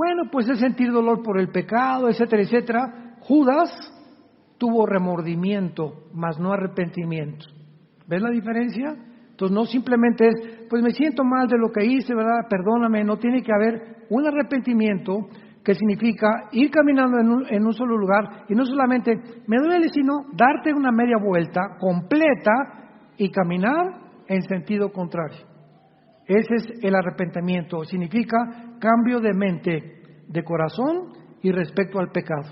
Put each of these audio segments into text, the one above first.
Bueno, pues es sentir dolor por el pecado, etcétera, etcétera. Judas tuvo remordimiento, mas no arrepentimiento. ¿Ves la diferencia? Entonces no simplemente es, pues me siento mal de lo que hice, ¿verdad? Perdóname. No, tiene que haber un arrepentimiento que significa ir caminando en un solo lugar y no solamente me duele, sino darte una media vuelta completa y caminar en sentido contrario. Ese es el arrepentimiento. Significa cambio de mente, de corazón y respecto al pecado.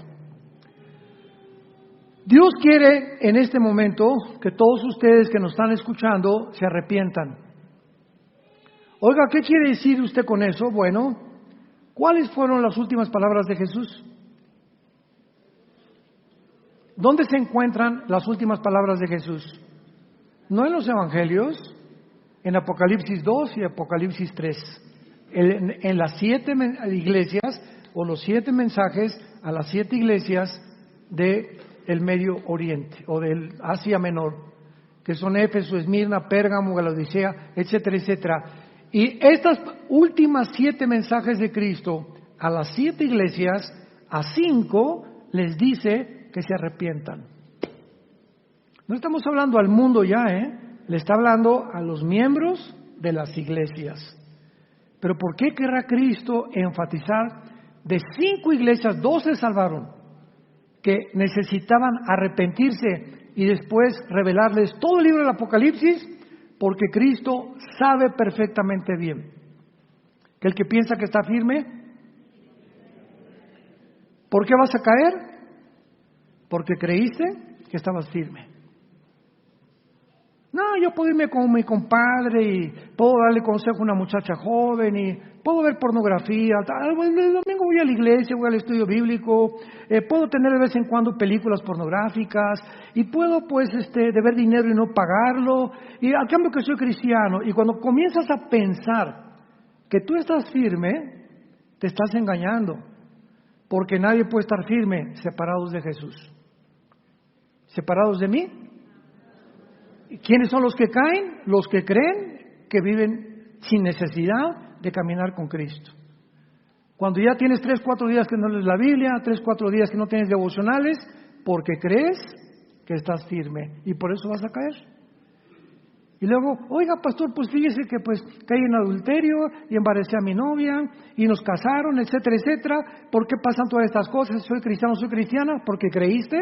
Dios quiere en este momento que todos ustedes que nos están escuchando se arrepientan. Oiga, ¿qué quiere decir usted con eso? Bueno, ¿cuáles fueron las últimas palabras de Jesús? ¿Dónde se encuentran las últimas palabras de Jesús? No en los evangelios, en Apocalipsis 2 y Apocalipsis 3. En las 7 iglesias o los 7 mensajes a las 7 iglesias del Medio Oriente o del Asia Menor, que son Éfeso, Esmirna, Pérgamo, Laodicea, etcétera, etcétera. Y estas últimas 7 mensajes de Cristo a las 7 iglesias, a 5 les dice que se arrepientan. No estamos hablando al mundo ya, le está hablando a los miembros de las iglesias. Pero ¿por qué querrá Cristo enfatizar? De 5 iglesias, 2 se salvaron, que necesitaban arrepentirse y después revelarles todo el libro del Apocalipsis, porque Cristo sabe perfectamente bien que el que piensa que está firme, ¿por qué vas a caer? Porque creíste que estabas firme. No, yo puedo irme con mi compadre y puedo darle consejo a una muchacha joven y puedo ver pornografía. El domingo voy a la iglesia, voy al estudio bíblico, puedo tener de vez en cuando películas pornográficas y puedo pues deber dinero y no pagarlo. Y al cambio que soy cristiano. Y cuando comienzas a pensar que tú estás firme, te estás engañando. Porque nadie puede estar firme separados de Jesús. ¿Separados de mí? ¿Quiénes son los que caen? Los que creen que viven sin necesidad de caminar con Cristo. Cuando ya tienes 3, 4 días que no lees la Biblia, 3, 4 días que no tienes devocionales, porque crees que estás firme y por eso vas a caer. Y luego, oiga pastor, pues fíjese que pues caí en adulterio y embaracé a mi novia y nos casaron, etcétera, etcétera. ¿Por qué pasan todas estas cosas? ¿Soy cristiano, soy cristiana? Porque creíste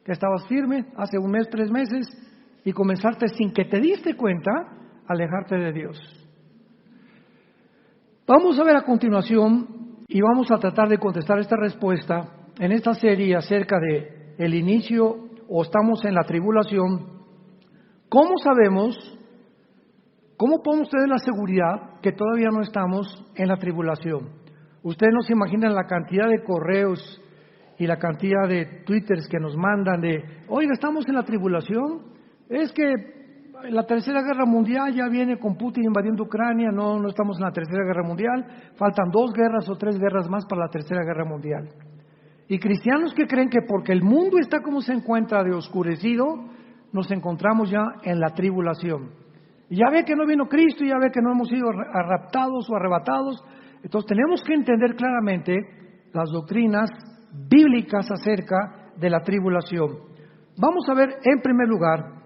que estabas firme hace 1 mes, 3 meses. Y comenzarte sin que te diste cuenta, alejarte de Dios. Vamos a ver a continuación y vamos a tratar de contestar esta respuesta en esta serie acerca de el inicio o estamos en la tribulación. ¿Cómo sabemos, cómo podemos tener la seguridad que todavía no estamos en la tribulación? Ustedes no se imaginan la cantidad de correos y la cantidad de twitters que nos mandan de, oiga, estamos en la tribulación. Es que la Tercera Guerra Mundial ya viene con Putin invadiendo Ucrania. No estamos en la Tercera Guerra Mundial. Faltan 2 guerras o 3 guerras más para la Tercera Guerra Mundial. Y cristianos que creen que porque el mundo está como se encuentra de oscurecido, nos encontramos ya en la tribulación. Y ya ve que no vino Cristo, ya ve que no hemos sido raptados o arrebatados. Entonces tenemos que entender claramente las doctrinas bíblicas acerca de la tribulación. Vamos a ver en primer lugar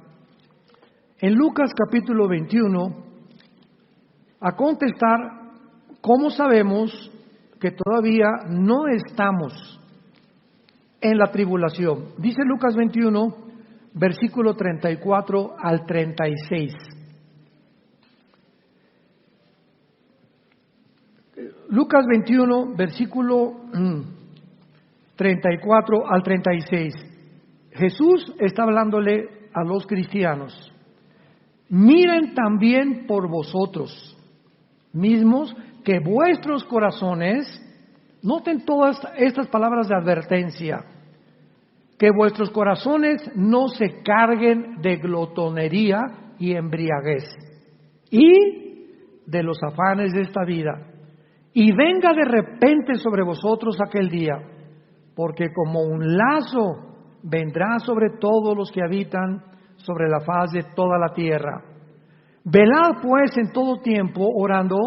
en Lucas capítulo 21, a contestar cómo sabemos que todavía no estamos en la tribulación. Dice Lucas 21, versículo 34 al 36. Lucas 21, versículo 34 al 36. Jesús está hablándole a los cristianos. Miren también por vosotros mismos que vuestros corazones, noten todas estas palabras de advertencia, que vuestros corazones no se carguen de glotonería y embriaguez y de los afanes de esta vida, y venga de repente sobre vosotros aquel día, porque como un lazo vendrá sobre todos los que habitan sobre la faz de toda la tierra. Velad pues en todo tiempo orando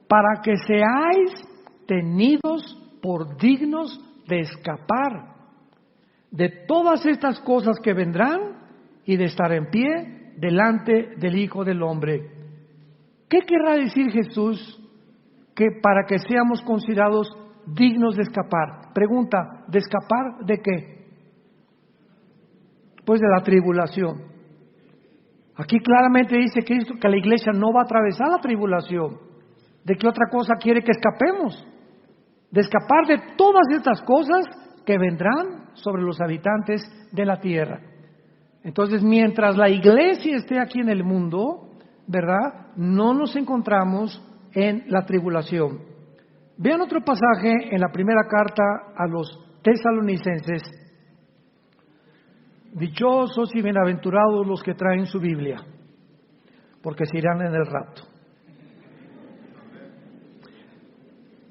para que seáis tenidos por dignos de escapar de todas estas cosas que vendrán y de estar en pie delante del Hijo del Hombre. ¿Qué querrá decir Jesús que para que seamos considerados dignos de escapar? Pregunta, ¿de escapar de qué? Pues de la tribulación. Aquí claramente dice Cristo que la iglesia no va a atravesar la tribulación. ¿De qué otra cosa quiere que escapemos? De escapar de todas estas cosas que vendrán sobre los habitantes de la tierra. Entonces, mientras la iglesia esté aquí en el mundo, ¿verdad?, no nos encontramos en la tribulación. Vean otro pasaje en la primera carta a los tesalonicenses. Dichosos y bienaventurados los que traen su Biblia, porque se irán en el rapto.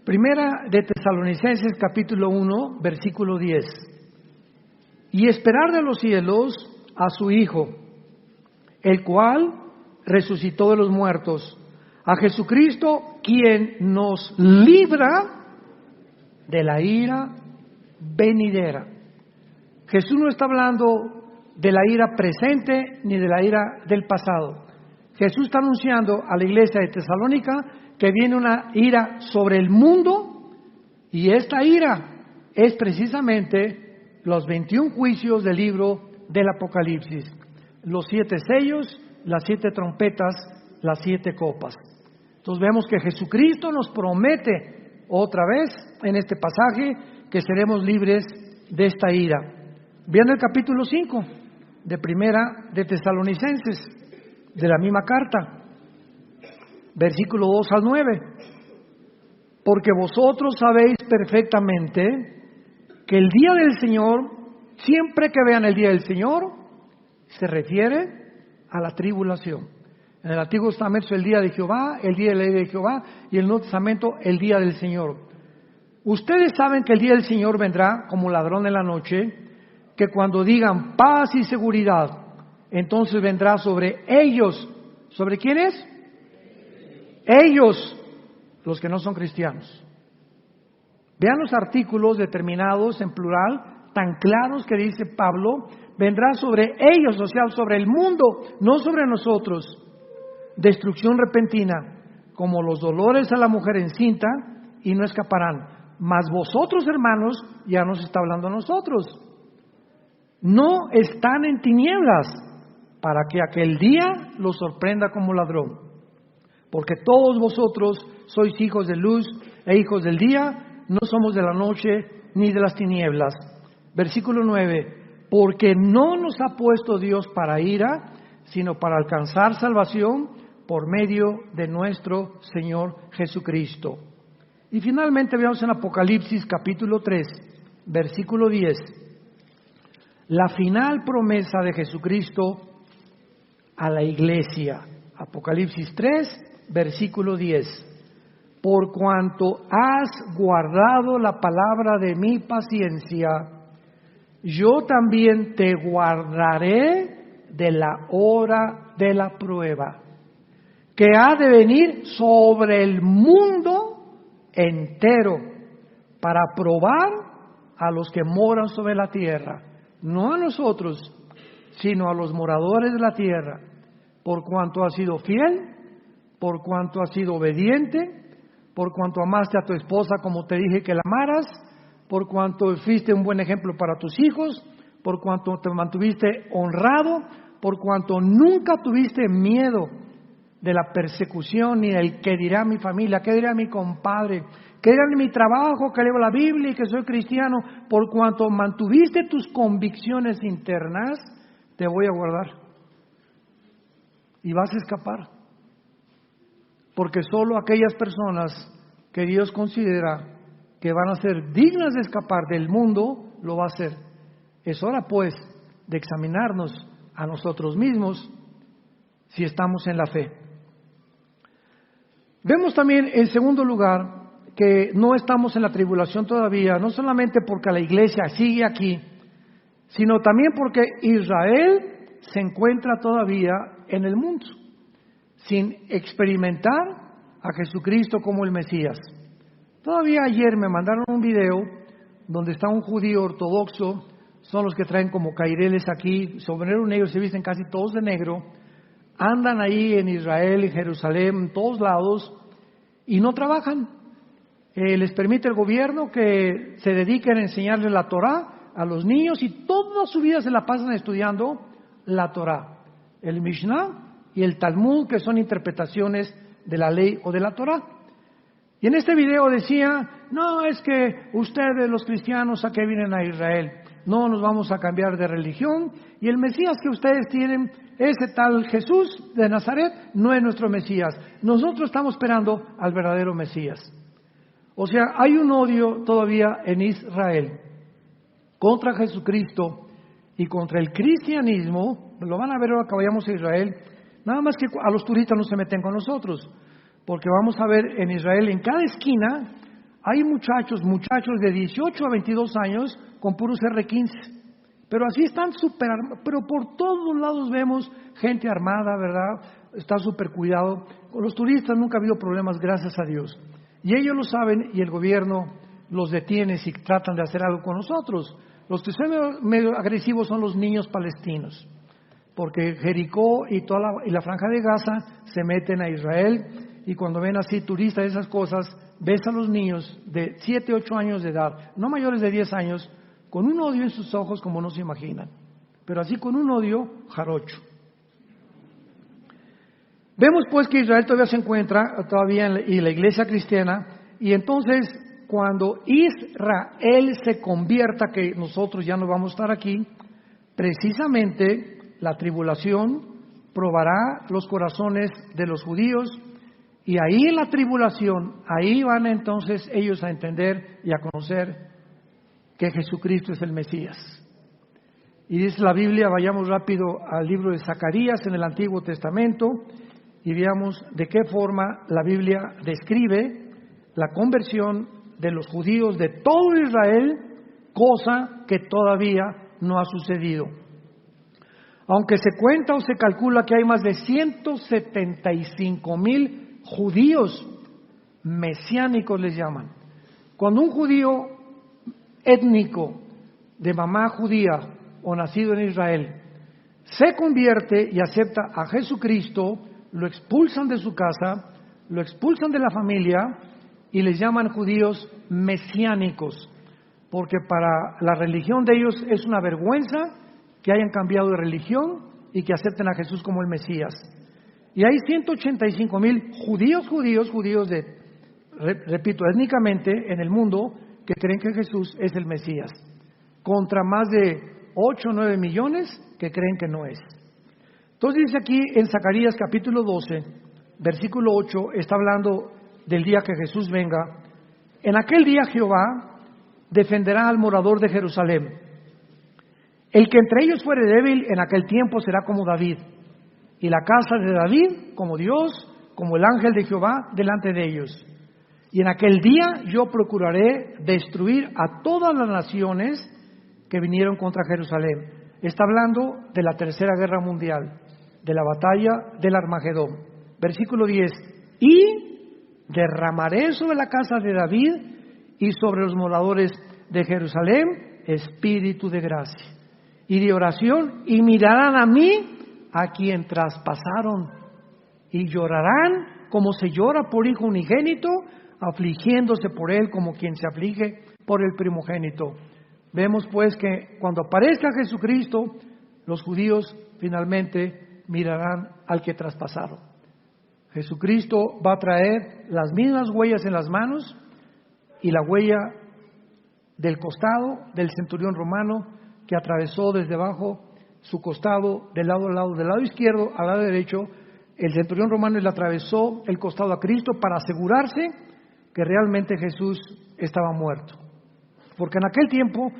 Primera de Tesalonicenses capítulo 1, versículo 10. Y esperar de los cielos a su Hijo, el cual resucitó de los muertos, a Jesucristo, quien nos libra de la ira venidera. Jesús no está hablando de la ira presente ni de la ira del pasado. Jesús está anunciando a la iglesia de Tesalónica que viene una ira sobre el mundo, y esta ira es precisamente los 21 juicios del libro del Apocalipsis, los 7 sellos, las 7 trompetas, las 7 copas. Entonces vemos que Jesucristo nos promete otra vez en este pasaje que seremos libres de esta ira. Vean el capítulo 5 de Primera de Tesalonicenses, de la misma carta, versículo 2 al 9. Porque vosotros sabéis perfectamente que el día del Señor, siempre que vean el día del Señor, se refiere a la tribulación. En el Antiguo Testamento es el día de Jehová, el día de la ley de Jehová, y en el Nuevo Testamento el día del Señor. Ustedes saben que el día del Señor vendrá como ladrón en la noche, que cuando digan paz y seguridad, entonces vendrá sobre ellos. ¿Sobre quiénes? Ellos, los que no son cristianos. Vean los artículos determinados en plural, tan claros que dice Pablo, vendrá sobre ellos, o sea, sobre el mundo, no sobre nosotros. Destrucción repentina, como los dolores a la mujer encinta, y no escaparán. Mas vosotros, hermanos, ya nos está hablando a nosotros, no están en tinieblas, para que aquel día los sorprenda como ladrón. Porque todos vosotros sois hijos de luz e hijos del día, no somos de la noche ni de las tinieblas. Versículo 9, porque no nos ha puesto Dios para ira, sino para alcanzar salvación por medio de nuestro Señor Jesucristo. Y finalmente veamos en Apocalipsis capítulo 3, versículo 10, la final promesa de Jesucristo a la iglesia. Apocalipsis 3, versículo 10. Por cuanto has guardado la palabra de mi paciencia, yo también te guardaré de la hora de la prueba, que ha de venir sobre el mundo entero, para probar a los que moran sobre la tierra, no a nosotros, sino a los moradores de la tierra, por cuanto has sido fiel, por cuanto has sido obediente, por cuanto amaste a tu esposa como te dije que la amaras, por cuanto fuiste un buen ejemplo para tus hijos, por cuanto te mantuviste honrado, por cuanto nunca tuviste miedo de la persecución ni del qué dirá mi familia, qué dirá mi compadre, qué dirá mi trabajo, que leo la Biblia y que soy cristiano. Por cuanto mantuviste tus convicciones internas, te voy a guardar y vas a escapar, porque solo aquellas personas que Dios considera que van a ser dignas de escapar del mundo, lo va a hacer. Es hora pues de examinarnos a nosotros mismos si estamos en la fe. Vemos también, en segundo lugar, que no estamos en la tribulación todavía, no solamente porque la iglesia sigue aquí, sino también porque Israel se encuentra todavía en el mundo, sin experimentar a Jesucristo como el Mesías. Todavía ayer me mandaron un video donde está un judío ortodoxo, son los que traen como caireles aquí, sombrero negro, se visten casi todos de negro, andan ahí en Israel, en Jerusalén, en todos lados, y no trabajan. Les permite el gobierno que se dediquen a enseñarles la Torá a los niños y toda su vida se la pasan estudiando la Torá, el Mishnah y el Talmud, que son interpretaciones de la ley o de la Torá. Y en este video decía, no, es que ustedes los cristianos a qué vienen a Israel, no nos vamos a cambiar de religión y el Mesías que ustedes tienen, ese tal Jesús de Nazaret, no es nuestro Mesías, nosotros estamos esperando al verdadero Mesías. O sea, hay un odio todavía en Israel contra Jesucristo y contra el cristianismo. Lo van a ver ahora que vayamos a Israel, nada más que a los turistas no se meten con nosotros, porque vamos a ver en Israel, en cada esquina, hay muchachos de 18 a 22 años con puros R15, pero así están súper armados, pero por todos lados vemos gente armada, ¿verdad? Está súper cuidado. Con los turistas nunca ha habido problemas, gracias a Dios. Y ellos lo saben y el gobierno los detiene si tratan de hacer algo con nosotros. Los que son medio agresivos son los niños palestinos, porque Jericó y la franja de Gaza se meten a Israel y cuando ven así turistas y esas cosas, ves a los niños de 7, 8 años de edad, no mayores de 10 años, con un odio en sus ojos como no se imaginan, pero así con un odio jarocho. Vemos pues que Israel todavía se encuentra y la iglesia cristiana, y entonces cuando Israel se convierta, que nosotros ya no vamos a estar aquí, precisamente la tribulación probará los corazones de los judíos, y ahí en la tribulación, ahí van entonces ellos a entender y a conocer que Jesucristo es el Mesías. Y dice la Biblia, vayamos rápido al libro de Zacarías en el Antiguo Testamento, y veamos de qué forma la Biblia describe la conversión de los judíos de todo Israel, cosa que todavía no ha sucedido. Aunque se cuenta o se calcula que hay más de 175,000 judíos mesiánicos les llaman. Cuando un judío étnico de mamá judía o nacido en Israel se convierte y acepta a Jesucristo, lo expulsan de su casa, lo expulsan de la familia y les llaman judíos mesiánicos, porque para la religión de ellos es una vergüenza que hayan cambiado de religión y que acepten a Jesús como el Mesías. Y hay 185,000 judíos repito, étnicamente en el mundo que creen que Jesús es el Mesías, contra más de 8 o 9 millones que creen que no es. Entonces dice aquí en Zacarías capítulo 12, versículo 8, está hablando del día que Jesús venga. En aquel día Jehová defenderá al morador de Jerusalén. El que entre ellos fuere débil en aquel tiempo será como David, y la casa de David como Dios, como el ángel de Jehová delante de ellos. Y en aquel día yo procuraré destruir a todas las naciones que vinieron contra Jerusalén. Está hablando de la Tercera Guerra Mundial, de la batalla del Armagedón. Versículo 10. Y derramaré sobre la casa de David y sobre los moradores de Jerusalén espíritu de gracia y de oración, y mirarán a mí, a quien traspasaron, y llorarán como se llora por hijo unigénito, afligiéndose por él como quien se aflige por el primogénito. Vemos pues que cuando aparezca Jesucristo, los judíos finalmente mirarán al que traspasaron. Jesucristo va a traer las mismas huellas en las manos y la huella del costado del centurión romano que atravesó desde abajo su costado del lado izquierdo al lado derecho. El centurión romano le atravesó el costado a Cristo para asegurarse que realmente Jesús estaba muerto. Porque en aquel tiempo,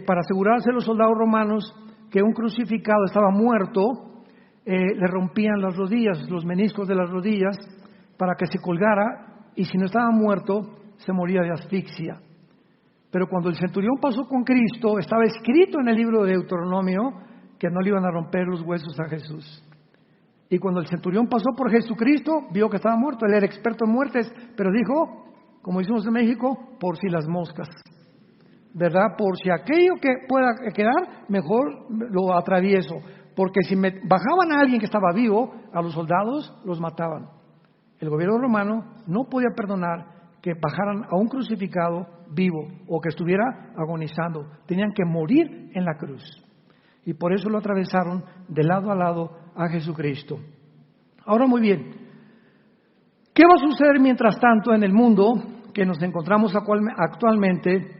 para asegurarse los soldados romanos que un crucificado estaba muerto, le rompían las rodillas, los meniscos de las rodillas, para que se colgara, y si no estaba muerto, se moría de asfixia. Pero cuando el centurión pasó con Cristo, estaba escrito en el libro de Deuteronomio que no le iban a romper los huesos a Jesús. Y cuando el centurión pasó por Jesucristo, vio que estaba muerto. Él era experto en muertes, pero dijo, como decimos en México, por si las moscas, ¿verdad? Por si aquello que pueda quedar, mejor lo atravieso, porque si bajaban a alguien que estaba vivo, a los soldados los mataban. El gobierno romano no podía perdonar que bajaran a un crucificado vivo o que estuviera agonizando. Tenían que morir en la cruz. Y por eso lo atravesaron de lado a lado a Jesucristo. Ahora muy bien, ¿qué va a suceder mientras tanto en el mundo que nos encontramos actualmente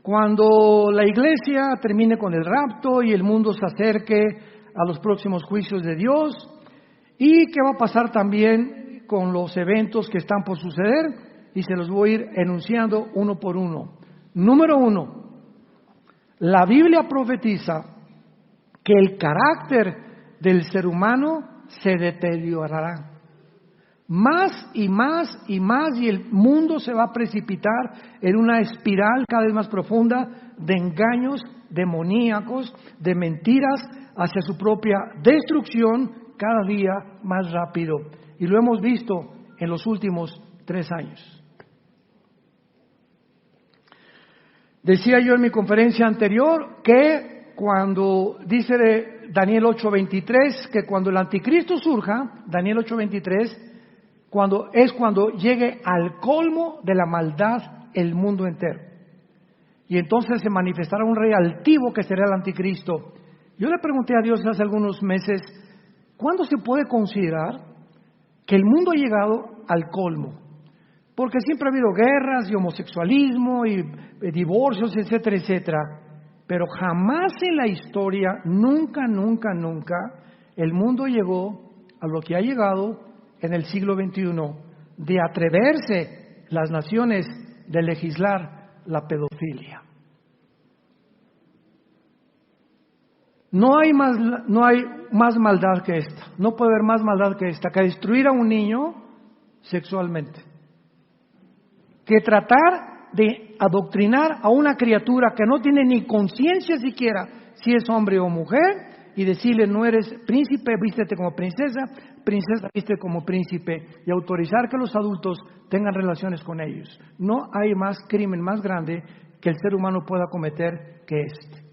cuando la iglesia termine con el rapto y el mundo se acerque a los próximos juicios de Dios? ¿Y qué va a pasar también con los eventos que están por suceder? Y se los voy a ir enunciando uno por uno. Número 1, la Biblia profetiza que el carácter del ser humano se deteriorará. Más y más y más, y el mundo se va a precipitar en una espiral cada vez más profunda de engaños demoníacos, de mentiras hacia su propia destrucción cada día más rápido. Y lo hemos visto en los últimos 3 años. Decía yo en mi conferencia anterior que cuando dice de Daniel 8:23 que cuando el anticristo surja, Daniel 8:23, cuando llegue al colmo de la maldad el mundo entero. Y entonces se manifestará un rey altivo que será el anticristo. Yo le pregunté a Dios hace algunos meses, ¿cuándo se puede considerar que el mundo ha llegado al colmo? Porque siempre ha habido guerras y homosexualismo y divorcios, etcétera, etcétera. Pero jamás en la historia, nunca, el mundo llegó a lo que ha llegado en el siglo XXI, de atreverse las naciones de legislar la pedofilia. No hay más maldad que esta, no puede haber más maldad que esta, que destruir a un niño sexualmente, que tratar de adoctrinar a una criatura que no tiene ni conciencia siquiera si es hombre o mujer, y decirle no eres príncipe, vístete como princesa, princesa, vístete como príncipe, y autorizar que los adultos tengan relaciones con ellos. No hay más crimen más grande que el ser humano pueda cometer que este.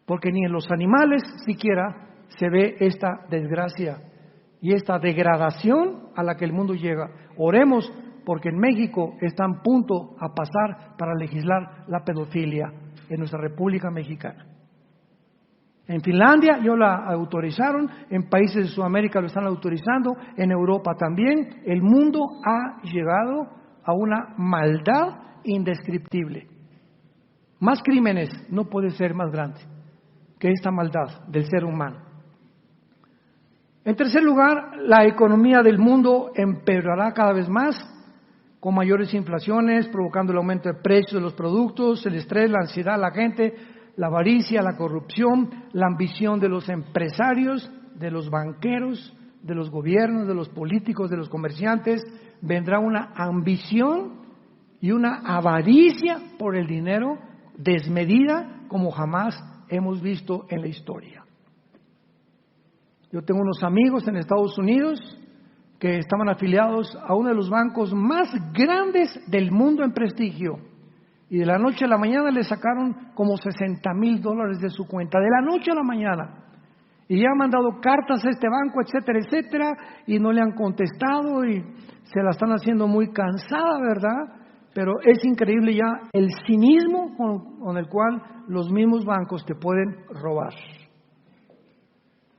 Porque ni en los animales siquiera se ve esta desgracia y esta degradación a la que el mundo llega. Oremos porque en México está a punto a pasar para legislar la pedofilia en nuestra República Mexicana. En Finlandia ya la autorizaron, en países de Sudamérica lo están autorizando, en Europa también. El mundo ha llegado a una maldad indescriptible. Más crímenes no puede ser más grande que esta maldad del ser humano. En tercer lugar, la economía del mundo empeorará cada vez más, con mayores inflaciones, provocando el aumento de precios de los productos, el estrés, la ansiedad, la gente, la avaricia, la corrupción, la ambición de los empresarios, de los banqueros, de los gobiernos, de los políticos, de los comerciantes. Vendrá una ambición y una avaricia por el dinero desmedida como jamás hemos visto en la historia. Yo tengo unos amigos en Estados Unidos que estaban afiliados a uno de los bancos más grandes del mundo en prestigio, y de la noche a la mañana le sacaron como $60,000 de su cuenta, de la noche a la mañana, y ya han mandado cartas a este banco, etcétera, etcétera, y no le han contestado y se la están haciendo muy cansada, ¿verdad? Pero es increíble ya el cinismo con el cual los mismos bancos te pueden robar.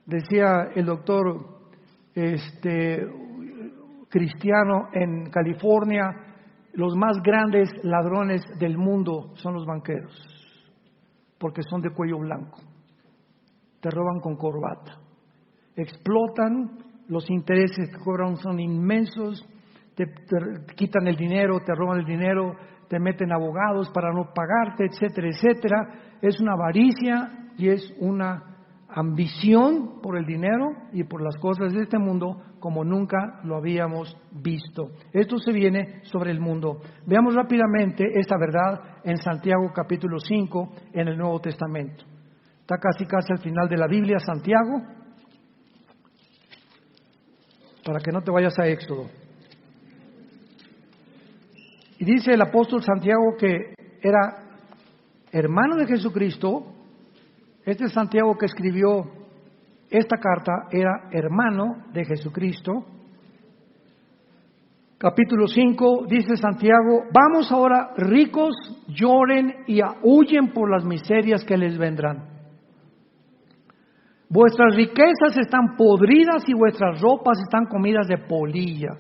Decía el doctor cristiano en California, los más grandes ladrones del mundo son los banqueros, porque son de cuello blanco, te roban con corbata, explotan, los intereses que cobran son inmensos, te quitan el dinero, te roban el dinero, te meten abogados para no pagarte, etcétera, etcétera. Es una avaricia y es una ambición por el dinero y por las cosas de este mundo como nunca lo habíamos visto. Esto se viene sobre el mundo. Veamos rápidamente esta verdad en Santiago capítulo 5 en el Nuevo Testamento. Está casi al final de la Biblia, Santiago, para que no te vayas a Éxodo. Y dice el apóstol Santiago que era hermano de Jesucristo. Este Santiago que escribió esta carta era hermano de Jesucristo. Capítulo 5 dice Santiago: vamos ahora, ricos, lloren y huyen por las miserias que les vendrán. Vuestras riquezas están podridas y vuestras ropas están comidas de polilla.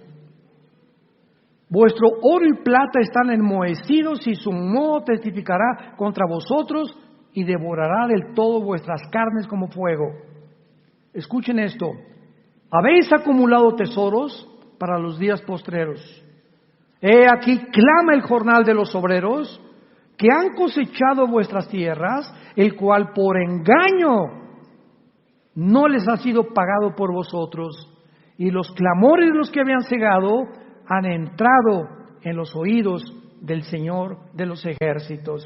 Vuestro oro y plata están enmohecidos y su moho testificará contra vosotros y devorará del todo vuestras carnes como fuego. Escuchen esto: habéis acumulado tesoros para los días postreros. He aquí clama el jornal de los obreros que han cosechado vuestras tierras, el cual por engaño no les ha sido pagado por vosotros, y los clamores de los que habían cegado han entrado en los oídos del Señor de los ejércitos.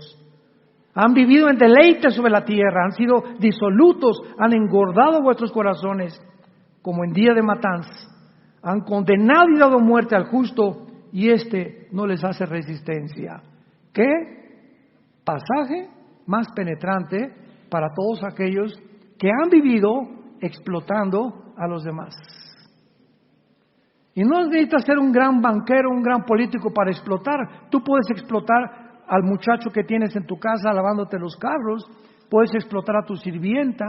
Han vivido en deleite sobre la tierra, han sido disolutos, han engordado vuestros corazones como en día de matanza. Han condenado y dado muerte al justo, y éste no les hace resistencia. ¿Qué pasaje más penetrante para todos aquellos que han vivido explotando a los demás? Y no necesitas ser un gran banquero, un gran político para explotar. Tú puedes explotar al muchacho que tienes en tu casa lavándote los carros, puedes explotar a tu sirvienta,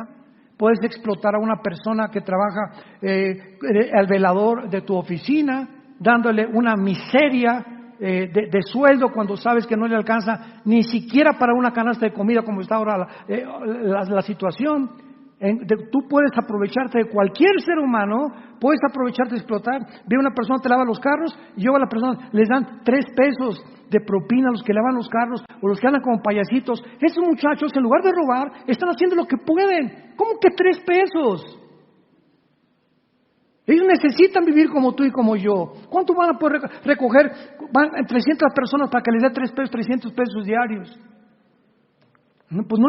puedes explotar a una persona que trabaja al velador de tu oficina, dándole una miseria de sueldo cuando sabes que no le alcanza ni siquiera para una canasta de comida, como está ahora la situación. Tú puedes aprovecharte de cualquier ser humano, puedes aprovecharte de explotar. Ve una persona te lava los carros y yo a la persona les dan 3 pesos de propina a los que lavan los carros o los que andan como payasitos. Esos muchachos, en lugar de robar, están haciendo lo que pueden. ¿Cómo que 3 pesos? Ellos necesitan vivir como tú y como yo. ¿Cuánto van a poder recoger? Van 300 personas para que les dé 3 pesos, 300 pesos diarios. Pues no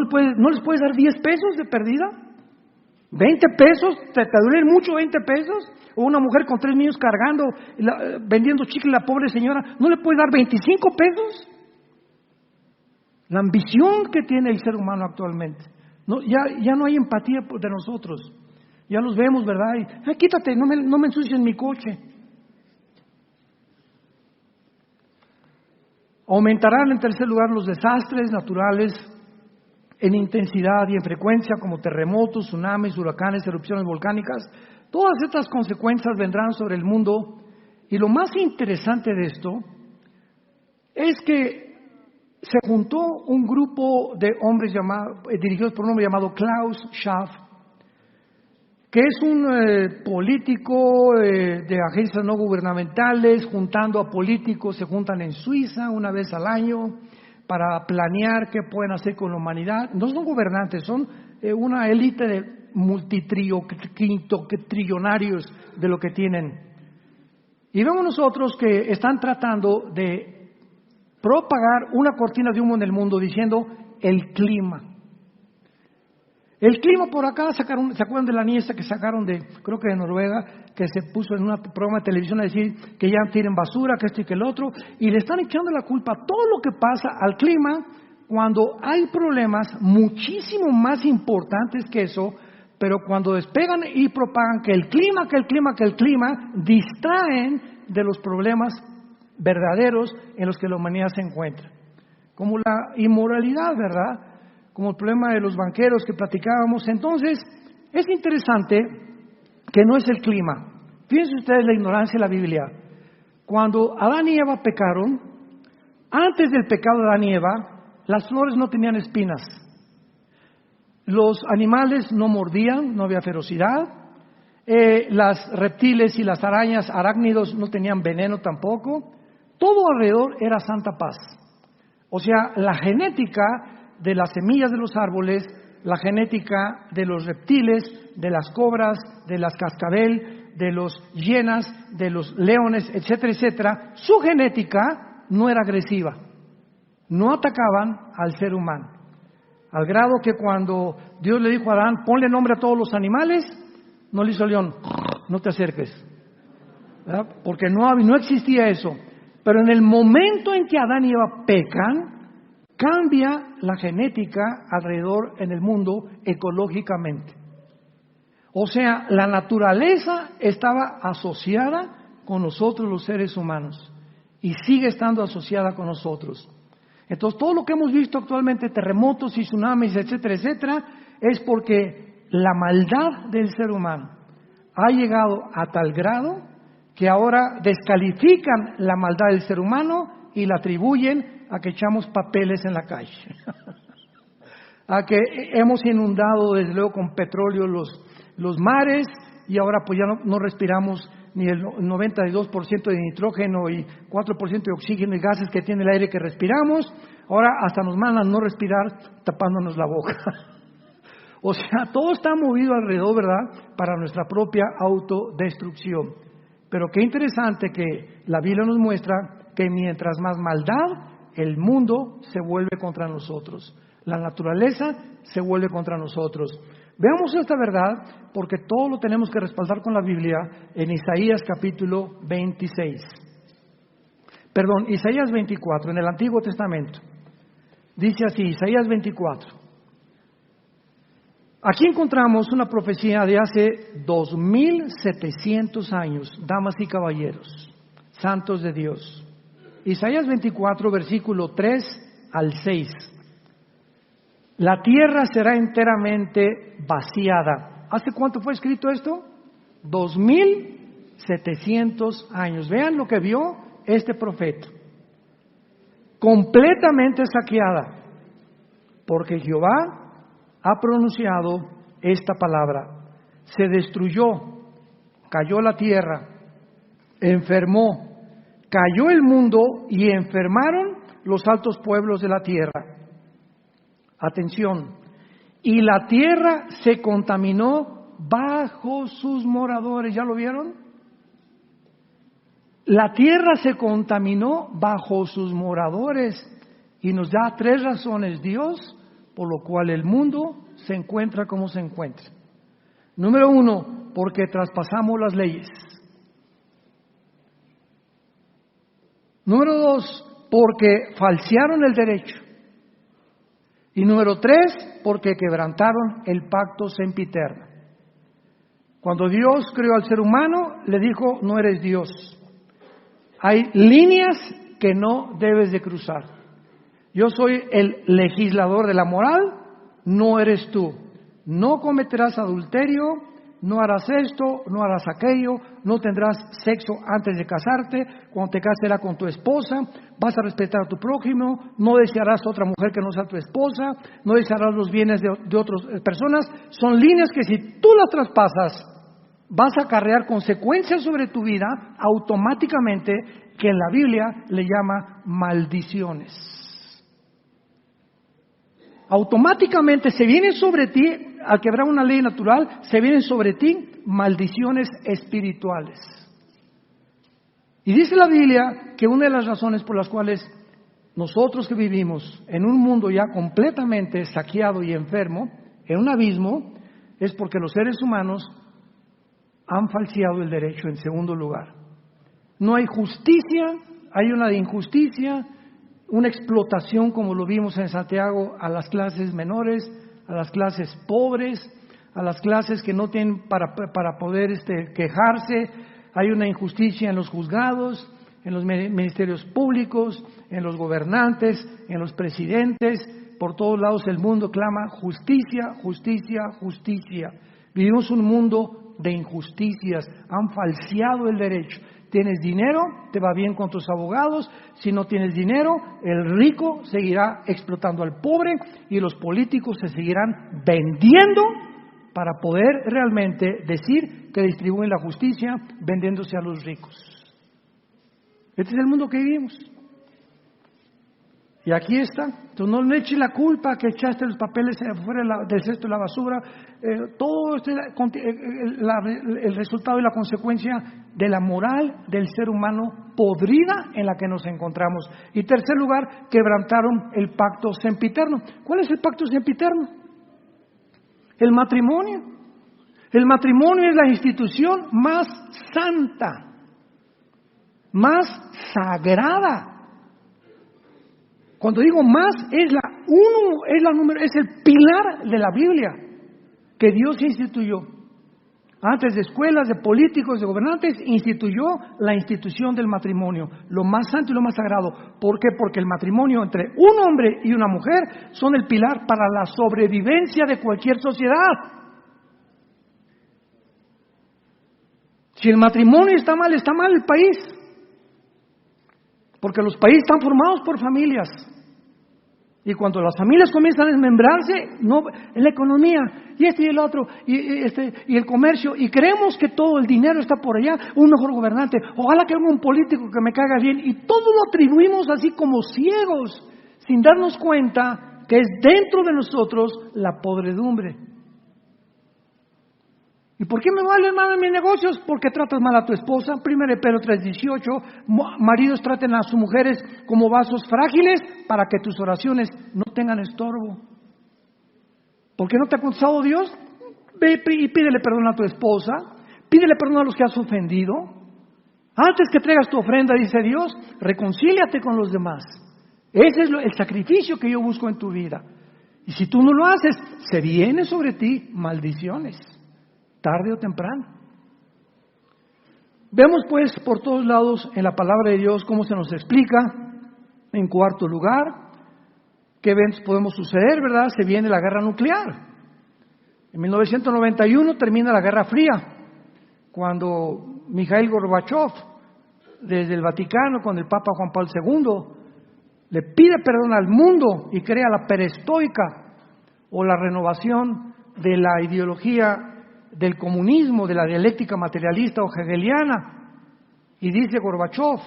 les puedes dar 10 pesos de pérdida. 20 pesos, ¿te duelen mucho 20 pesos? O una mujer con 3 niños cargando, vendiendo chicle, la pobre señora, ¿no le puede dar 25 pesos? La ambición que tiene el ser humano actualmente. No, ya no hay empatía de nosotros. Ya los vemos, ¿verdad? Y, quítate, no me ensucies mi coche. Aumentarán en tercer lugar los desastres naturales en intensidad y en frecuencia, como terremotos, tsunamis, huracanes, erupciones volcánicas. Todas estas consecuencias vendrán sobre el mundo, y lo más interesante de esto es que se juntó un grupo de hombres dirigidos por un hombre llamado Klaus Schwab, que es un político de agencias no gubernamentales, juntando a políticos. Se juntan en Suiza una vez al año para planear qué pueden hacer con la humanidad. No son gobernantes, son una élite de multitrillonarios de lo que tienen. Y vemos nosotros que están tratando de propagar una cortina de humo en el mundo diciendo el clima. El clima por acá, ¿se acuerdan de la niña que sacaron creo que de Noruega, que se puso en un programa de televisión a decir que ya tienen basura, que esto y que el otro, y le están echando la culpa a todo lo que pasa al clima, cuando hay problemas muchísimo más importantes que eso, pero cuando despegan y propagan que el clima, distraen de los problemas verdaderos en los que la humanidad se encuentra, como la inmoralidad, ¿verdad?, como el problema de los banqueros que platicábamos. Entonces, es interesante que no es el clima. Fíjense ustedes la ignorancia de la Biblia. Cuando Adán y Eva pecaron, antes del pecado de Adán y Eva, las flores no tenían espinas, los animales no mordían, no había ferocidad, las reptiles y las arañas, arácnidos, no tenían veneno tampoco. Todo alrededor era santa paz. O sea, la genética de las semillas de los árboles, la genética de los reptiles, de las cobras, de las cascabel, de los hienas, de los leones, etcétera, etcétera, su genética no era agresiva, no atacaban al ser humano, al grado que cuando Dios le dijo a Adán, ponle nombre a todos los animales, no le hizo león, no te acerques, ¿verdad? Porque no existía eso. Pero en el momento en que Adán y Eva pecan, cambia la genética alrededor en el mundo ecológicamente. O sea, la naturaleza estaba asociada con nosotros los seres humanos y sigue estando asociada con nosotros. Entonces, todo lo que hemos visto actualmente, terremotos y tsunamis, etcétera, etcétera, es porque la maldad del ser humano ha llegado a tal grado que ahora descalifican la maldad del ser humano y la atribuyen a que echamos papeles en la calle, a que hemos inundado desde luego con petróleo los mares y ahora pues ya no respiramos ni el 92% de nitrógeno y 4% de oxígeno y gases que tiene el aire que respiramos. Ahora hasta nos mandan no respirar tapándonos la boca. O sea, todo está movido alrededor, ¿verdad?, para nuestra propia autodestrucción. Pero qué interesante que la Biblia nos muestra que mientras más maldad, el mundo se vuelve contra nosotros. La naturaleza se vuelve contra nosotros. Veamos esta verdad porque todo lo tenemos que respaldar con la Biblia en Isaías capítulo 26. Perdón, Isaías 24, en el Antiguo Testamento. Dice así, Isaías 24. Aquí encontramos una profecía de hace 2700 años, damas y caballeros, santos de Dios. Isaías 24, versículo 3 al 6. La tierra será enteramente vaciada. ¿Hace cuánto fue escrito esto? 2700 años. Vean lo que vio este profeta. Completamente saqueada, porque Jehová ha pronunciado esta palabra. Se destruyó, cayó la tierra, enfermó, cayó el mundo y enfermaron los altos pueblos de la tierra. Atención, y la tierra se contaminó bajo sus moradores. ¿Ya lo vieron? La tierra se contaminó bajo sus moradores y nos da 3 razones Dios por lo cual el mundo se encuentra como se encuentra. Número 1, porque traspasamos las leyes. Número 2, porque falsearon el derecho. Y número 3, porque quebrantaron el pacto sempiterno. Cuando Dios creó al ser humano, le dijo, no eres Dios. Hay líneas que no debes de cruzar. Yo soy el legislador de la moral, no eres tú. No cometerás adulterio, no harás esto, no harás aquello, no tendrás sexo antes de casarte, cuando te cases será con tu esposa, vas a respetar a tu prójimo, no desearás otra mujer que no sea tu esposa, no desearás los bienes de otras personas. Son líneas que si tú las traspasas, vas a acarrear consecuencias sobre tu vida automáticamente, que en la Biblia le llama maldiciones. Automáticamente se viene sobre ti, al quebrar una ley natural, se vienen sobre ti maldiciones espirituales. Y dice la Biblia que una de las razones por las cuales nosotros que vivimos en un mundo ya completamente saqueado y enfermo, en un abismo, es porque los seres humanos han falseado el derecho en segundo lugar. No hay justicia, hay una de injusticia, una explotación como lo vimos en Santiago a las clases menores, a las clases pobres, a las clases que no tienen para poder quejarse. Hay una injusticia en los juzgados, en los ministerios públicos, en los gobernantes, en los presidentes. Por todos lados el mundo clama justicia, justicia, justicia. Vivimos un mundo de injusticias, han falseado el derecho. Tienes dinero, te va bien con tus abogados. Si no tienes dinero, el rico seguirá explotando al pobre y los políticos se seguirán vendiendo para poder realmente decir que distribuyen la justicia vendiéndose a los ricos. Este es el mundo que vivimos. Y aquí está. Entonces no le eches la culpa que echaste los papeles fuera del cesto de la basura. Todo el resultado y la consecuencia de la moral del ser humano podrida en la que nos encontramos. Y tercer lugar, quebrantaron el pacto sempiterno. ¿Cuál es el pacto sempiterno? El matrimonio. El matrimonio es la institución más santa. más sagrada. Cuando digo más, es el pilar de la Biblia que Dios instituyó. Antes de escuelas, de políticos, de gobernantes, instituyó la institución del matrimonio, lo más santo y lo más sagrado. ¿Por qué? Porque el matrimonio entre un hombre y una mujer son el pilar para la sobrevivencia de cualquier sociedad. Si el matrimonio está mal el país. Porque los países están formados por familias. Y cuando las familias comienzan a desmembrarse, no, en la economía, y y el otro, y el comercio, y creemos que todo el dinero está por allá, un mejor gobernante, ojalá que haya un político que me caiga bien, y todo lo atribuimos así como ciegos, sin darnos cuenta que es dentro de nosotros la podredumbre. ¿Y por qué me valen mal en mis negocios? Porque tratas mal a tu esposa. 1 Pedro 3:18, maridos traten a sus mujeres como vasos frágiles para que tus oraciones no tengan estorbo. ¿Por qué no te ha contestado Dios? Ve y pídele perdón a tu esposa, pídele perdón a los que has ofendido. Antes que traigas tu ofrenda, dice Dios, reconcíliate con los demás. Ese es el sacrificio que yo busco en tu vida. Y si tú no lo haces, se viene sobre ti maldiciones. Tarde o temprano. Vemos pues por todos lados en la palabra de Dios cómo se nos explica. En cuarto lugar, ¿qué eventos podemos suceder, verdad? Se viene la guerra nuclear. En 1991 termina la Guerra Fría, cuando Mikhail Gorbachev, desde el Vaticano, con el Papa Juan Pablo II, le pide perdón al mundo y crea la perestroika, o la renovación de la ideología del comunismo, de la dialéctica materialista o hegeliana. Y dice Gorbachev,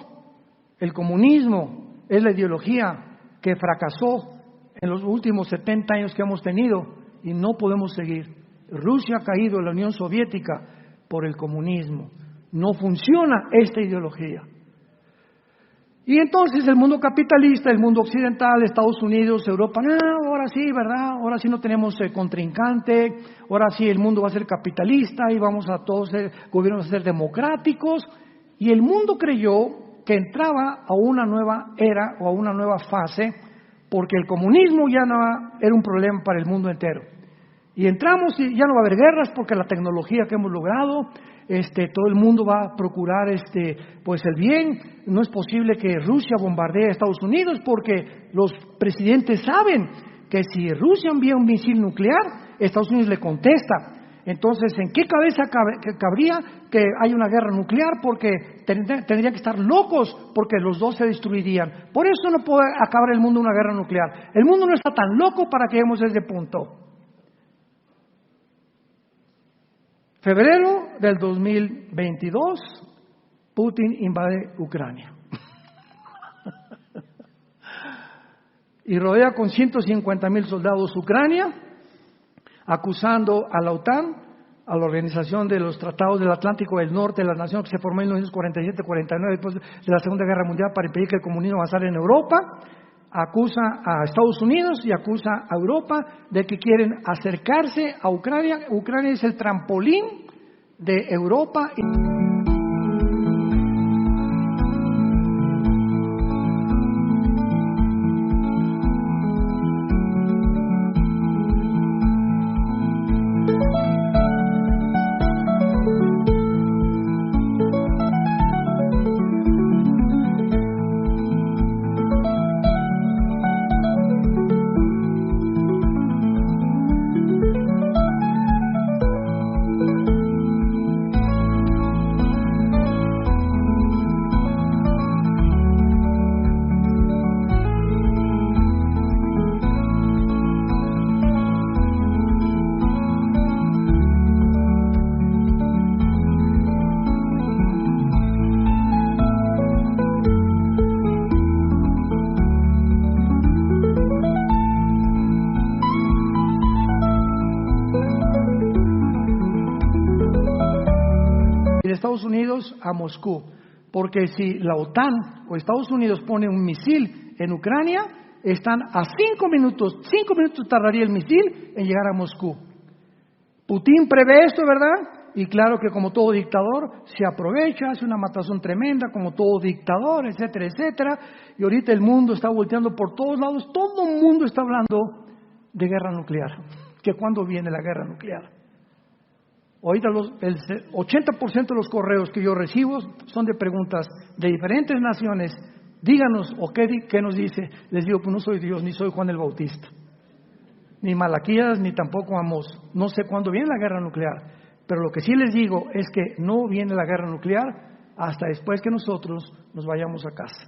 el comunismo es la ideología que fracasó en los últimos 70 años que hemos tenido y no podemos seguir. Rusia ha caído en la Unión Soviética por el comunismo. No funciona esta ideología. Y entonces el mundo capitalista, el mundo occidental, Estados Unidos, Europa, ahora sí, ¿verdad? Ahora sí no tenemos contrincante, ahora sí el mundo va a ser capitalista y vamos a todos ser gobiernos a ser democráticos. Y el mundo creyó que entraba a una nueva era o a una nueva fase, porque el comunismo ya no era un problema para el mundo entero. Y entramos y ya no va a haber guerras porque la tecnología que hemos logrado, todo el mundo va a procurar pues el bien. No es posible que Rusia bombardee a Estados Unidos porque los presidentes saben que si Rusia envía un misil nuclear, Estados Unidos le contesta. Entonces, ¿en qué cabeza cabría que haya una guerra nuclear? Porque tendrían que estar locos porque los dos se destruirían. Por eso no puede acabar el mundo una guerra nuclear. El mundo no está tan loco para que lleguemos a ese punto. Febrero del 2022, Putin invade Ucrania. Y rodea con 150,000 soldados Ucrania, acusando a la OTAN, a la Organización de los Tratados del Atlántico del Norte, de las Naciones que se formó en 1947-49, después de la Segunda Guerra Mundial, para impedir que el comunismo avanzara en Europa. Acusa a Estados Unidos y acusa a Europa de que quieren acercarse a Ucrania. Ucrania es el trampolín de Europa. Estados Unidos a Moscú, porque si la OTAN o Estados Unidos pone un misil en Ucrania, están a 5 minutos tardaría el misil en llegar a Moscú. Putin prevé esto, ¿verdad? y claro que como todo dictador se aprovecha, hace una matazón tremenda como todo dictador, etcétera, etcétera. Y ahorita el mundo está volteando por todos lados, todo el mundo está hablando de guerra nuclear, que cuándo viene la guerra nuclear. Ahorita el 80% de los correos que yo recibo son de preguntas de diferentes naciones. Díganos, o qué nos dice. Les digo, pues no soy Dios, ni soy Juan el Bautista, ni Malaquías, ni tampoco Amós. No sé cuándo viene la guerra nuclear, pero lo que sí les digo es que no viene la guerra nuclear hasta después que nosotros nos vayamos a casa.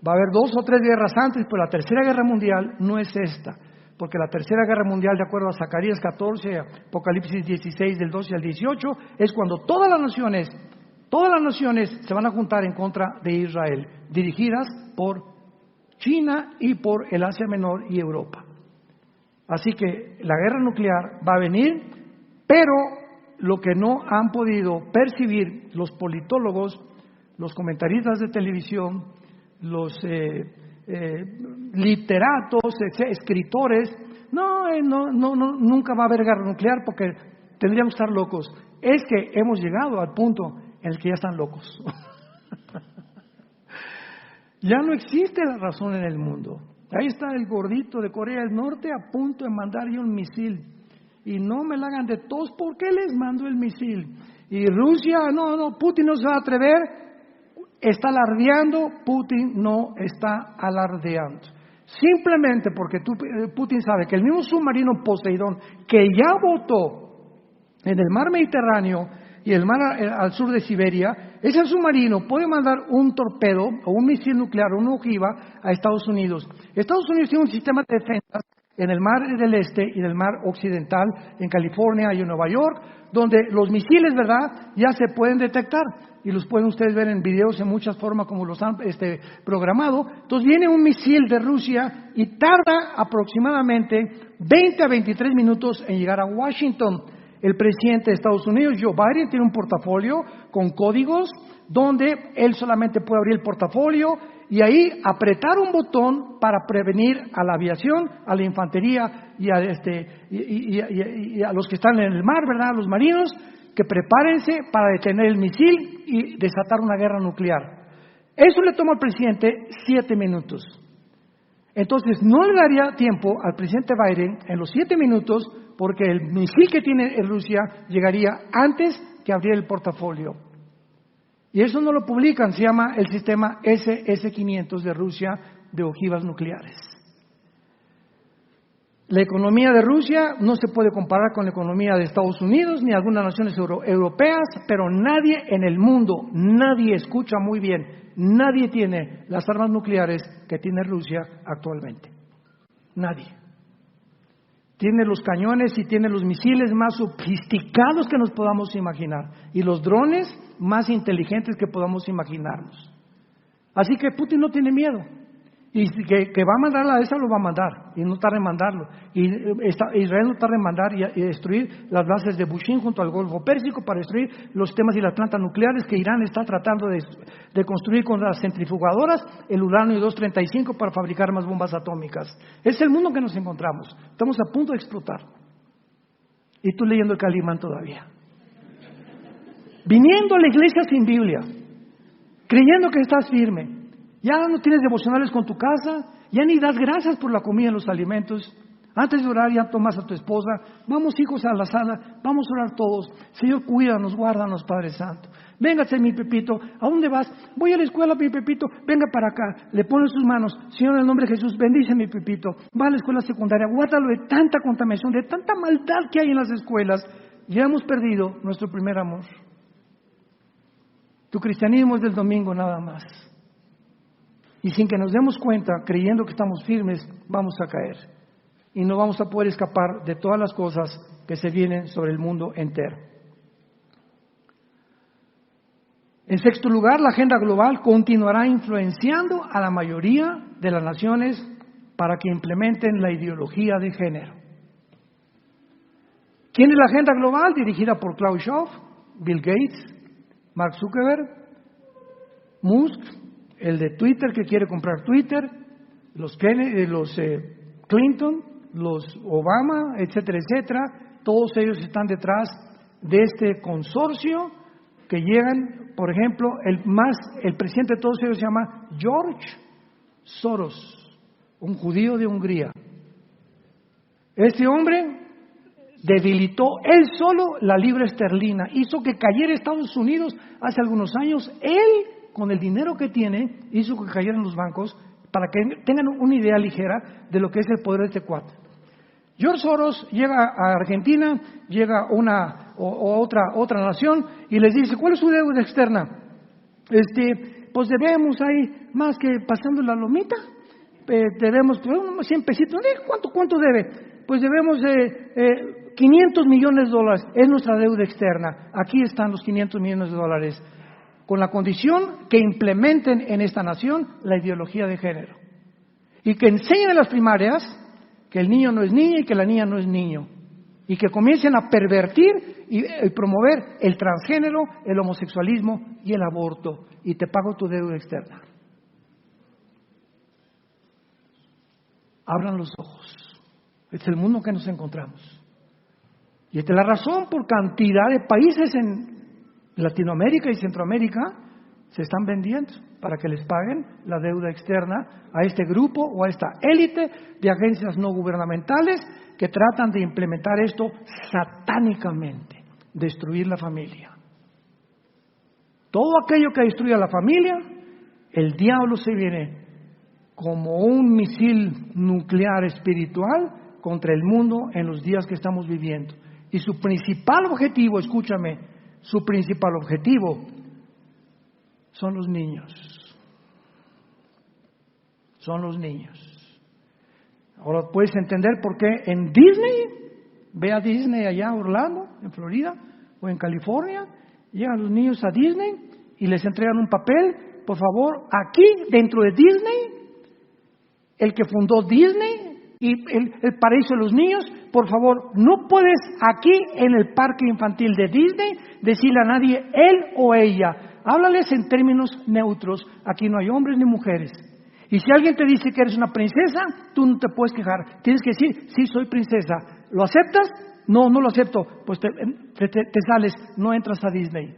Va a haber 2 o 3 guerras antes, pero la tercera guerra mundial no es esta, porque la tercera guerra mundial, de acuerdo a Zacarías 14, Apocalipsis 16, del 12 al 18, es cuando todas las naciones se van a juntar en contra de Israel, dirigidas por China y por el Asia Menor y Europa. Así que la guerra nuclear va a venir, pero lo que no han podido percibir los politólogos, los comentaristas de televisión, los literatos, escritores, nunca va a haber guerra nuclear porque tendríamos que estar locos. Es que hemos llegado al punto en el que ya están locos. Ya no existe la razón en el mundo. Ahí está el gordito de Corea del Norte a punto de mandar ya un misil. Y no me la hagan de tos, ¿por qué les mando el misil? Y Rusia, Putin no se va a atrever, está alardeando, Putin no está alardeando. Simplemente porque Putin sabe que el mismo submarino Poseidón, que ya botó en el mar Mediterráneo y el mar al sur de Siberia, ese submarino puede mandar un torpedo o un misil nuclear o una ojiva a Estados Unidos. Estados Unidos tiene un sistema de defensa en el mar del este y en el mar occidental, en California y en Nueva York, donde los misiles, ¿verdad?, ya se pueden detectar y los pueden ustedes ver en videos en muchas formas como los han programado. Entonces viene un misil de Rusia y tarda aproximadamente 20 a 23 minutos en llegar a Washington. El presidente de Estados Unidos, Joe Biden, tiene un portafolio con códigos donde él solamente puede abrir el portafolio y ahí apretar un botón para prevenir a la aviación, a la infantería y a los que están en el mar, ¿verdad?, a los marinos, que prepárense para detener el misil y desatar una guerra nuclear. Eso le toma al presidente 7 minutos. Entonces no le daría tiempo al presidente Biden en los 7 minutos, porque el misil que tiene en Rusia llegaría antes que abrir el portafolio. Y eso no lo publican, se llama el sistema SS-500 de Rusia de ojivas nucleares. La economía de Rusia no se puede comparar con la economía de Estados Unidos ni algunas naciones europeas, pero nadie en el mundo, nadie, escucha muy bien, nadie tiene las armas nucleares que tiene Rusia actualmente. Nadie. Tiene los cañones y tiene los misiles más sofisticados que nos podamos imaginar y los drones más inteligentes que podamos imaginarnos. Así que Putin no tiene miedo. Y que va a mandar a esa, lo va a mandar, y no tarda en mandarlo. Y Israel no tarda en mandar y destruir las bases de Bushin junto al Golfo Pérsico para destruir los sistemas y las plantas nucleares que Irán está tratando de construir con las centrifugadoras, el uranio 235 para fabricar más bombas atómicas. Es el mundo que nos encontramos. Estamos a punto de explotar. Y tú leyendo el Calimán todavía. Viniendo a la iglesia sin Biblia, creyendo que estás firme. Ya no tienes devocionales con tu casa, ya ni das gracias por la comida y los alimentos. Antes de orar ya tomas a tu esposa, vamos hijos a la sala, vamos a orar todos. Señor, cuídanos, guárdanos, Padre Santo. Véngase mi Pepito, ¿a dónde vas? Voy a la escuela, mi Pepito, venga para acá. Le pone sus manos, Señor, en el nombre de Jesús, bendice mi Pepito. Va a la escuela secundaria, guárdalo de tanta contaminación, de tanta maldad que hay en las escuelas. Ya hemos perdido nuestro primer amor. Tu cristianismo es del domingo nada más. Y sin que nos demos cuenta, creyendo que estamos firmes, vamos a caer. Y no vamos a poder escapar de todas las cosas que se vienen sobre el mundo entero. En sexto lugar, la agenda global continuará influenciando a la mayoría de las naciones para que implementen la ideología de género. ¿Quién es la agenda global? Dirigida por Klaus Schwab, Bill Gates, Mark Zuckerberg, Musk, el de Twitter que quiere comprar Twitter, los Clinton, los Obama, etcétera, etcétera. Todos ellos están detrás de este consorcio que llegan, por ejemplo, el presidente de todos ellos se llama George Soros, un judío de Hungría. Este hombre debilitó él solo la libra esterlina, hizo que cayera Estados Unidos hace algunos años. Él, con el dinero que tiene, hizo que cayeran los bancos, para que tengan una idea ligera de lo que es el poder de este cuate. George Soros llega a Argentina, llega a otra nación y les dice: ¿cuál es su deuda externa? Pues debemos ahí, más que pasando la lomita, debemos unos 100 pesitos. ¿Cuánto debe? Pues debemos $500 millones, es nuestra deuda externa. Aquí están los $500 millones, con la condición que implementen en esta nación la ideología de género y que enseñen en las primarias que el niño no es niña y que la niña no es niño, y que comiencen a pervertir y promover el transgénero, el homosexualismo y el aborto, y te pago tu deuda externa. Abran los ojos. Este es el mundo que nos encontramos. Y esta es la razón por cantidad de países en Latinoamérica y Centroamérica se están vendiendo para que les paguen la deuda externa a este grupo o a esta élite de agencias no gubernamentales que tratan de implementar esto satánicamente, destruir la familia. Todo aquello que destruye a la familia, el diablo se viene como un misil nuclear espiritual contra el mundo en los días que estamos viviendo. Y su principal objetivo, escúchame, su principal objetivo son los niños. Son los niños. Ahora puedes entender por qué en Disney, ve a Disney allá en Orlando, en Florida, o en California, llegan los niños a Disney y les entregan un papel: por favor, aquí dentro de Disney, el que fundó Disney y el paraíso de los niños, por favor, no puedes aquí en el parque infantil de Disney decirle a nadie él o ella. Háblales en términos neutros. Aquí no hay hombres ni mujeres. Y si alguien te dice que eres una princesa, tú no te puedes quejar. Tienes que decir: sí, soy princesa. ¿Lo aceptas? No, no lo acepto. Pues te sales, no entras a Disney.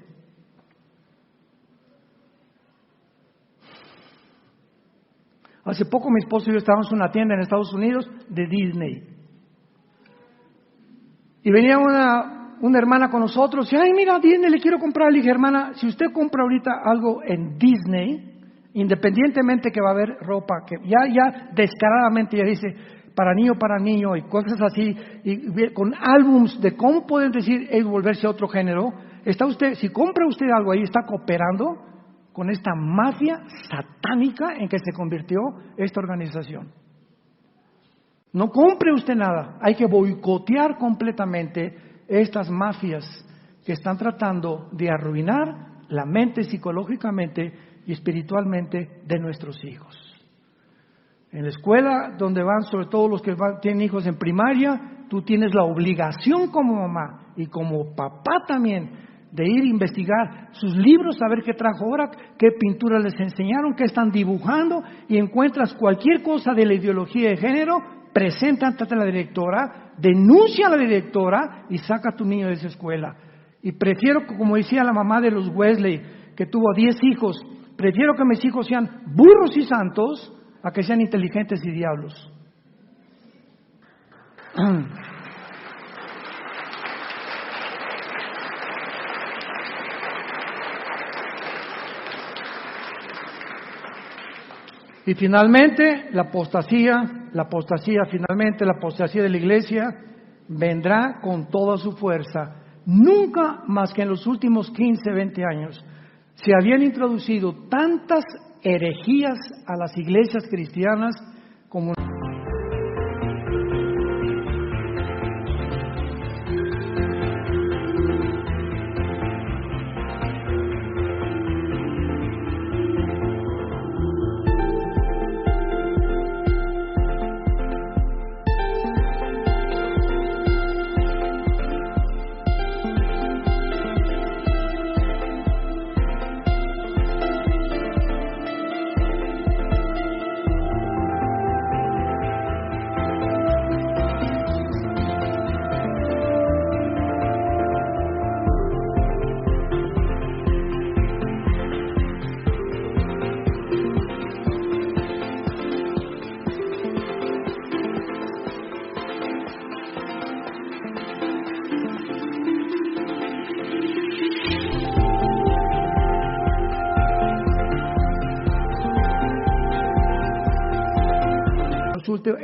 Hace poco mi esposo y yo estábamos en una tienda en Estados Unidos de Disney. Y venía una hermana con nosotros y: ay, mira, Disney, le quiero comprar. Le dije: hermana, si usted compra ahorita algo en Disney, independientemente que va a haber ropa, que ya descaradamente ya dice para niño y cosas así, y con álbums de cómo pueden decir es volverse a otro género, está usted, si compra usted algo ahí, está cooperando con esta mafia satánica en que se convirtió esta organización. No compre usted nada, hay que boicotear completamente estas mafias que están tratando de arruinar la mente psicológicamente y espiritualmente de nuestros hijos. En la escuela donde van, sobre todo los que tienen hijos en primaria, tú tienes la obligación como mamá y como papá también de ir a investigar sus libros, saber qué trajo ahora, qué pintura les enseñaron, qué están dibujando, y encuentras cualquier cosa de la ideología de género, presenta ante la directora, denuncia a la directora y saca a tu niño de esa escuela. Y prefiero, como decía la mamá de los Wesley, que tuvo 10 hijos, prefiero que mis hijos sean burros y santos a que sean inteligentes y diablos. Y finalmente, la apostasía de la iglesia vendrá con toda su fuerza. Nunca más que en los últimos 15, 20 años se habían introducido tantas herejías a las iglesias cristianas como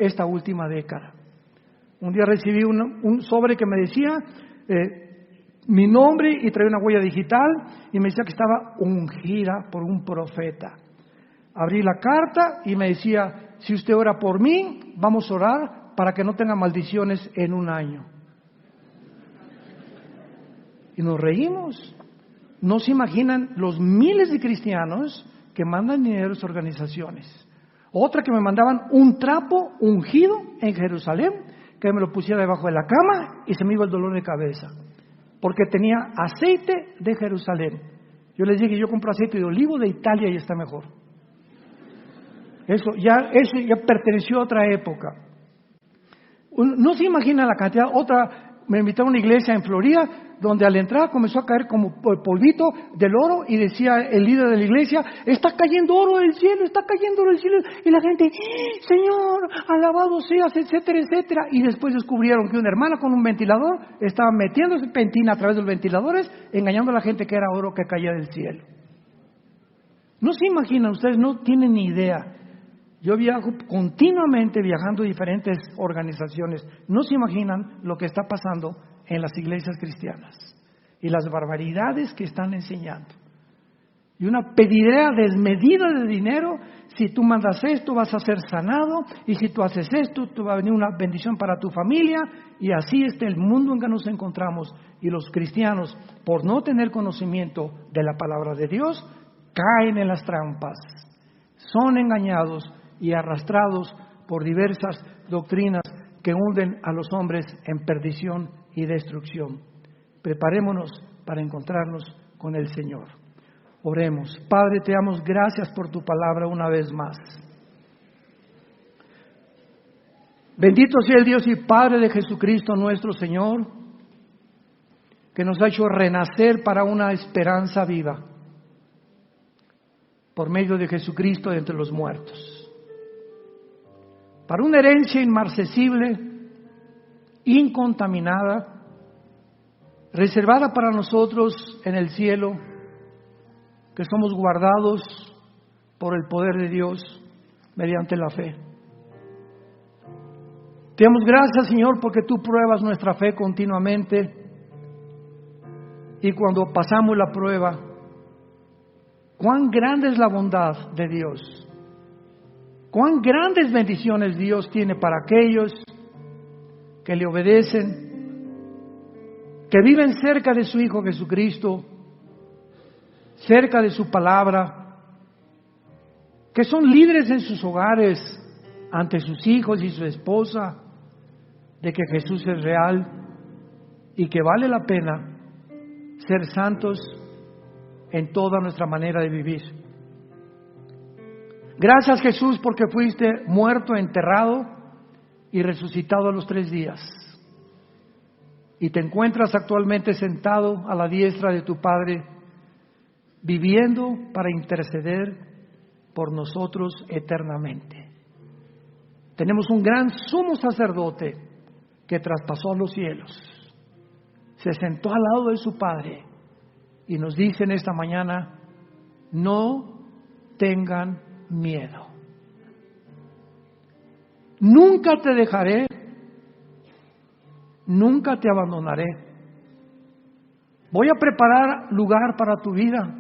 esta última década. Un día recibí un sobre que me decía mi nombre y traía una huella digital y me decía que estaba ungida por un profeta. Abrí la carta y me decía, si usted ora por mí, vamos a orar para que no tenga maldiciones en un año. Y nos reímos. No se imaginan los miles de cristianos que mandan dinero a sus organizaciones. Otra que me mandaban un trapo ungido en Jerusalén, que me lo pusiera debajo de la cama y se me iba el dolor de cabeza, porque tenía aceite de Jerusalén. Yo les dije, yo compro aceite de olivo de Italia y está mejor. Eso ya perteneció a otra época. No se imagina la cantidad. Otra, me invitaron a una iglesia en Florida, donde a la entrada comenzó a caer como polvito del oro y decía el líder de la iglesia, está cayendo oro del cielo, está cayendo oro del cielo. Y la gente, Señor, alabado seas, etcétera, etcétera. Y después descubrieron que una hermana con un ventilador estaba metiéndose pentina a través de los ventiladores, engañando a la gente que era oro que caía del cielo. No se imaginan, ustedes no tienen ni idea. Yo viajo continuamente viajando a diferentes organizaciones. No se imaginan lo que está pasando en las iglesias cristianas y las barbaridades que están enseñando. Y una pedidera desmedida de dinero. Si tú mandas esto, vas a ser sanado. Y si tú haces esto, tú va a venir una bendición para tu familia. Y así está el mundo en que nos encontramos. Y los cristianos, por no tener conocimiento de la palabra de Dios, caen en las trampas. Son engañados y arrastrados por diversas doctrinas que hunden a los hombres en perdición y destrucción. Preparémonos para encontrarnos con el Señor. Oremos. Padre, te damos gracias por tu palabra una vez más. Bendito sea el Dios y Padre de Jesucristo nuestro Señor, que nos ha hecho renacer para una esperanza viva por medio de Jesucristo de entre los muertos, para una herencia inmarcesible, incontaminada, reservada para nosotros en el cielo, que somos guardados por el poder de Dios mediante la fe. Te damos gracias, Señor, porque tú pruebas nuestra fe continuamente, y cuando pasamos la prueba, cuán grande es la bondad de Dios. Cuán grandes bendiciones Dios tiene para aquellos que le obedecen, que viven cerca de su Hijo Jesucristo, cerca de su palabra, que son libres en sus hogares ante sus hijos y su esposa, de que Jesús es real y que vale la pena ser santos en toda nuestra manera de vivir. Gracias, Jesús, porque fuiste muerto, enterrado y resucitado a los 3 días. Y te encuentras actualmente sentado a la diestra de tu Padre, viviendo para interceder por nosotros eternamente. Tenemos un gran sumo sacerdote que traspasó los cielos, se sentó al lado de su Padre y nos dice en esta mañana, no tengan miedo. Nunca te dejaré, nunca te abandonaré. Voy a preparar lugar para tu vida,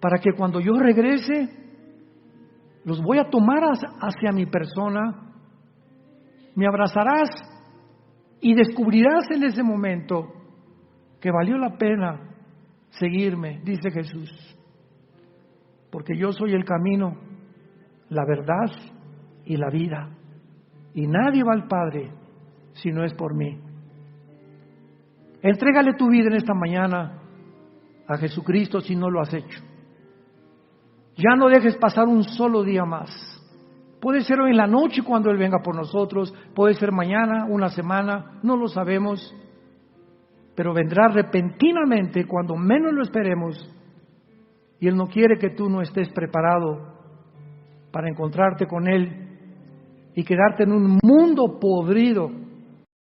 para que cuando yo regrese, los voy a tomar hacia mi persona, me abrazarás y descubrirás en ese momento que valió la pena seguirme, dice Jesús. Porque yo soy el camino, la verdad y la vida. Y nadie va al Padre si no es por mí. Entrégale tu vida en esta mañana a Jesucristo si no lo has hecho. Ya no dejes pasar un solo día más. Puede ser hoy en la noche cuando Él venga por nosotros, puede ser mañana, una semana, no lo sabemos. Pero vendrá repentinamente cuando menos lo esperemos. Y Él no quiere que tú no estés preparado para encontrarte con Él y quedarte en un mundo podrido